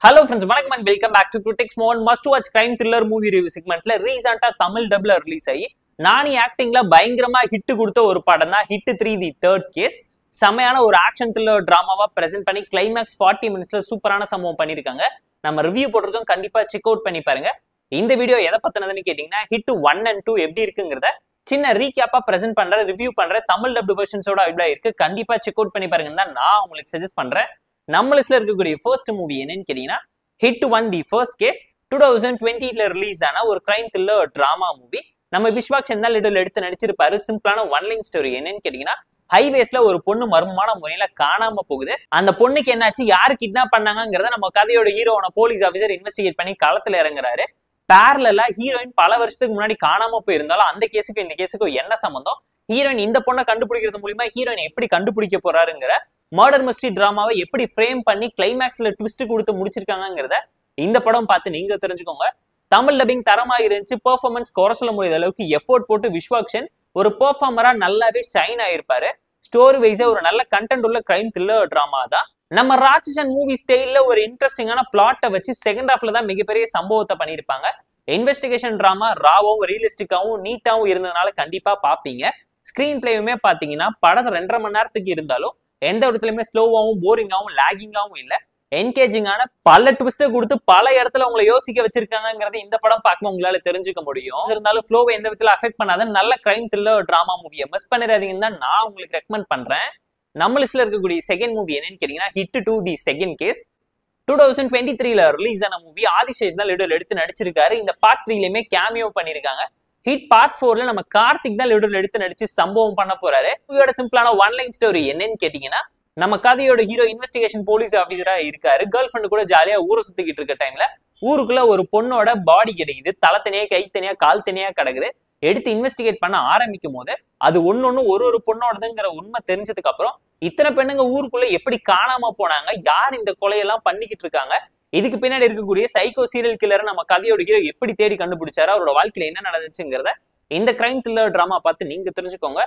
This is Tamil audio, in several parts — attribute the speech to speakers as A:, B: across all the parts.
A: Hello friends, வணக்கம் and welcome back to Critics Mode must watch crime thriller movie review segmentல ரீசன்ட்டா தமிழ் டப்ல ரிலீஸ் ஆகி நானி ஆக்டிங்ல பயங்கரமா ஹிட் கொடுத்த ஒரு படம் தான் ஹிட் 3 தி தேர்ட் கேஸ். செமையான ஒரு ஆக்ஷன் த்ரில்லர் டிராமாவா பிரசன்ட் பண்ணி கிளைமேக்ஸ் 40 மினிட்ஸ்ல சூப்பரான சம்பவம் பண்ணிருக்காங்க. நம்ம ரிவ்யூ போட்டிருக்கோம், கண்டிப்பா செக் அவுட் பண்ணி பாருங்க. இந்த வீடியோ எதை பத்தினதுன்னு கேட்டீங்கன்னா ஹிட் 1 and 2 எப்படி இருக்குங்கிறத சின்ன ரீகேப்பா பிரசன்ட் பண்ற ரிவ்யூ பண்ற தமிழ் டப்டு வெர்ஷன்ஸோட அவைலபிளா இருக்கு. கண்டிப்பா செக் அவுட் பண்ணி பாருங்க தான் நான் உங்களுக்கு சஜஸ்ட் பண்றேன். நம்ம லிஸ்ட்ல இருக்கக்கூடிய ஃபர்ஸ்ட் மூவி என்னன்னு கேட்டீங்கன்னா ஹிட் 1 தி ஃபர்ஸ்ட் கேஸ் 2020ல ரிலீஸ் ஆன ஒரு கிரைம் த்ரில்லர் டிராமா மூவி. நம்ம விஸ்வாக் செந்தால் எடுத்து நடிச்சிருப்பாரு. சிம்பிளான ஒன் லைன் ஸ்டோரி என்னன்னு கேட்டீங்கன்னா ஹைவேஸ்ல ஒரு பொண்ணு மர்மமான முறையில காணாம போகுது. அந்த பொண்ணுக்கு என்னாச்சு, யாரு கிட்னாப் பண்ணாங்கிறத நம்ம கதையோட ஹீரோன போலீஸ் ஆஃபீஸர் இன்வெஸ்டிகேட் பண்ணி களத்துல இறங்குறாரு. பேரலா ஹீரோயின் பல வருஷத்துக்கு முன்னாடி காணாம போயிருந்தாலும் அந்த கேஸுக்கும் இந்த கேஸுக்கும் என்ன சம்பந்தம், ஹீரோயின் இந்த பொண்ணை கண்டுபிடிக்கிறது மூலியமா ஹீரோயின் எப்படி கண்டுபிடிக்க போறாருங்கிற மர்டர் மிஸ்ட்ரி டிராமாவை எப்படி ஃப்ரேம் பண்ணி கிளைமேக்ஸ்ல ட்விஸ்ட் கொடுத்து முடிச்சிருக்காங்கிறத இந்த படம் பார்த்து நீங்க தெரிஞ்சுக்கோங்க. தமிழ் டப்பிங் தரமா இருந்துச்சு. பெர்ஃபார்மன்ஸ் குறை சொல்ல முடியாத அளவுக்கு எஃபோர்ட் போட்டு விஸ்வாக்சன் ஒரு பெர்ஃபார்மரா நல்லாவே ஷைன் ஆயிருப்பாரு. ஸ்டோரி வைஸா ஒரு நல்ல கண்டென்ட் உள்ள கிரைம் த்ரில்லர் டிராமா தான். நம்ம ராட்சசன் மூவி ஸ்டைல்ல ஒரு இன்ட்ரெஸ்டிங்கான பிளாட்டை வச்சு செகண்ட் ஹாஃப்ல தான் மிகப்பெரிய சம்பவத்தை பண்ணியிருப்பாங்க. இன்வெஸ்டிகேஷன் டிராமா ராவும் ரியலிஸ்டிக்காவும் நீட்டாவும் இருந்ததுனால கண்டிப்பா பாப்பீங்க. ஸ்கிரீன் பிளேயுமே பாத்தீங்கன்னா படம் 2.5 மணி நேரத்துக்கு இருந்தாலும் எந்த இடத்துலயுமே ஸ்லோவாவும் போரிங்காவும் லாகிங்காவும் இல்ல, என்கேஜிங்கான பல ட்விஸ்ட கொடுத்து பல இடத்துல உங்களை யோசிக்க வச்சிருக்காங்கிறது இந்த படம் பார்க்கும்போது உங்களால தெரிஞ்சுக்க முடியும். இருந்தாலும் ஃப்ளோவை எந்த விதத்துல அஃபெக்ட் பண்ணாத நல்ல கிரைம் த்ரில்லர் டிராமா மூவியை மிஸ் பண்ணிடாதீங்கன்னு தான் நான் உங்களுக்கு ரெக்கமெண்ட் பண்றேன். நம்ம லிஸ்ட்ல இருக்கக்கூடிய செகண்ட் மூவி என்னன்னு கேட்டீங்கன்னா ஹிட் 2 தி செகண்ட் கேஸ் 2023ல ரிலீஸ் ஆன மூவி. ஆதிசேஷ் தான் லீடர் எடுத்து நடிச்சிருக்காரு. இந்த பார்ட் 3லயுமே கேமியோ பண்ணிருக்காங்க. ஹிட் பார்ட் 4ல நம்ம கார்த்திக் தான் லீடர் எடுத்து நடிச்சு சம்பவம் பண்ண போறாரு. மூவியோட சிம்பிளான ஒன் லைன் ஸ்டோரி என்னன்னு கேட்டீங்கன்னா நம்ம கதையோட ஹீரோ இன்வெஸ்டிகேஷன் போலீஸ் ஆஃபீஸரா இருக்காரு. கேர்ள் ஃப்ரெண்டு கூட ஜாலியா ஊரை சுத்திக்கிட்டு இருக்க டைம்ல ஊருக்குள்ள ஒரு பொண்ணோட பாடி கிடைக்குது. தலை தனியா, கை தனியா, கால் தனியா கிடக்குது. எடுத்து இன்வெஸ்டிகேட் பண்ண ஆரம்பிக்கும் போது அது ஒன்னொன்னு ஒரு பொண்ணோடதுங்கிற உண்மை தெரிஞ்சதுக்கு அப்புறம் இத்தனை பெண்ணுங்க ஊருக்குள்ள எப்படி காணாம போனாங்க, யார் இந்த கொலையெல்லாம் பண்ணிக்கிட்டு இருக்காங்க, இதுக்கு பின்னாடி இருக்கக்கூடிய சைக்கோ சீரியல் கில்லரை நம்ம கதையோட ஹீரோ எப்படி தேடி கண்டுபிடிச்சாரு, அவரோட வாழ்க்கையில என்ன நடந்துச்சுங்கிறத இந்த கிரைம் த்ரில்லர் டிராமா பார்த்து நீங்க தெரிஞ்சுக்கோங்க.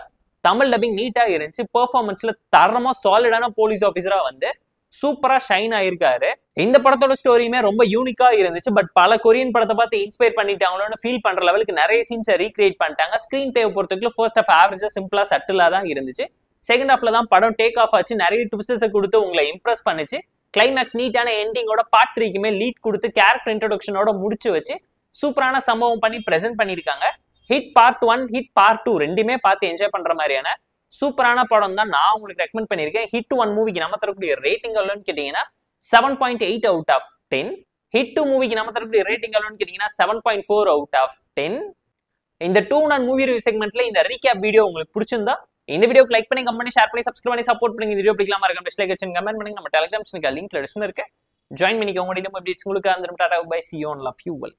A: தமிழ் டப்பிங் நீட்டா இருந்துச்சு. பெர்ஃபார்மன்ஸ்ல தரமா சாலிடான போலீஸ் ஆஃபீஸரா வந்து சூப்பரா ஷைன் ஆயிருக்காரு. இந்த படத்தோட ஸ்டோரியுமே ரொம்ப யூனிக்கா இருந்துச்சு. பட் பல கொரியன் படத்தை பார்த்து இன்ஸ்பயர் பண்ணிட்டாங்களோன்னு ஃபீல் பண்ற லெவலுக்கு நிறைய சீன்ஸை ரீக்ரியேட் பண்ணிட்டாங்க. ஸ்கிரீன் பிளே பொறுத்தவரைக்கும் ஃபர்ஸ்ட் ஹாஃப் ஆவரேஜா சிம்பிளா சட்டிலா தான் இருந்துச்சு. செகண்ட் ஹாஃப்ல தான் படம் டேக் ஆஃப் ஆச்சு. நிறைய ட்விஸ்டர்ஸை கொடுத்து உங்களை இம்ப்ரெஸ் பண்ணிச்சு. கிளைமேக்ஸ் நீட்டான எண்டிங்கோட பார்ட் 3க்குமே லீட் கொடுத்து கேரக்டர் இன்ட்ரோடக்ஷனோட முடிச்சு வச்சு சூப்பரான சம்பவம் பண்ணி பிரசென்ட் பண்ணிருக்காங்க. ஹிட் பார்ட் 1 ஹிட் பார்ட் 2 ரெண்டுமே பார்த்து என்ஜாய் பண்ற மாதிரியான சூப்பரான படம் தான் நான் உங்களுக்கு ரெக்கமெண்ட் பண்ணிருக்கேன். ஹிட் 1 மூவிக்கு நம்ம தரக்கூடிய ரேட்டிங் எவ்வளோன்னு கேட்டீங்கன்னா 7.8 அவுட் ஆஃப் 10. ஹிட் 2 மூவிக்கு நம்ம தரக்கூடிய ரேட்டிங் எவ்வளோன்னு கேட்டீங்கன்னா 7.4 அவுட் ஆஃப் 10. இந்த 2 நான் மூவி ரிவ்யூ செக்மெண்ட்ல இந்த ரீகேப் வீடியோ உங்களுக்கு பிடிச்சிருந்தா இந்த வீடியோக்கு லைக் பண்ணி, கமெண்ட் பண்ணி, ஷேர் பண்ணி, சப்ஸ்கிரைப் பண்ணி சப்போர்ட் பண்ணுங்க. இந்த வீடியோ பிடிக்கலாமா இருக்கும் டிஸ்லைக் வச்சு கமெண்ட் பண்ணுங்க. நம்ம டெலிகிராம் லிங்க் டிஸ்கிரிப்ஷன்ல இருக்கு, ஜாயின் பண்ணிக்கோங்க. உங்களுக்கு tata bye, see you and love you well.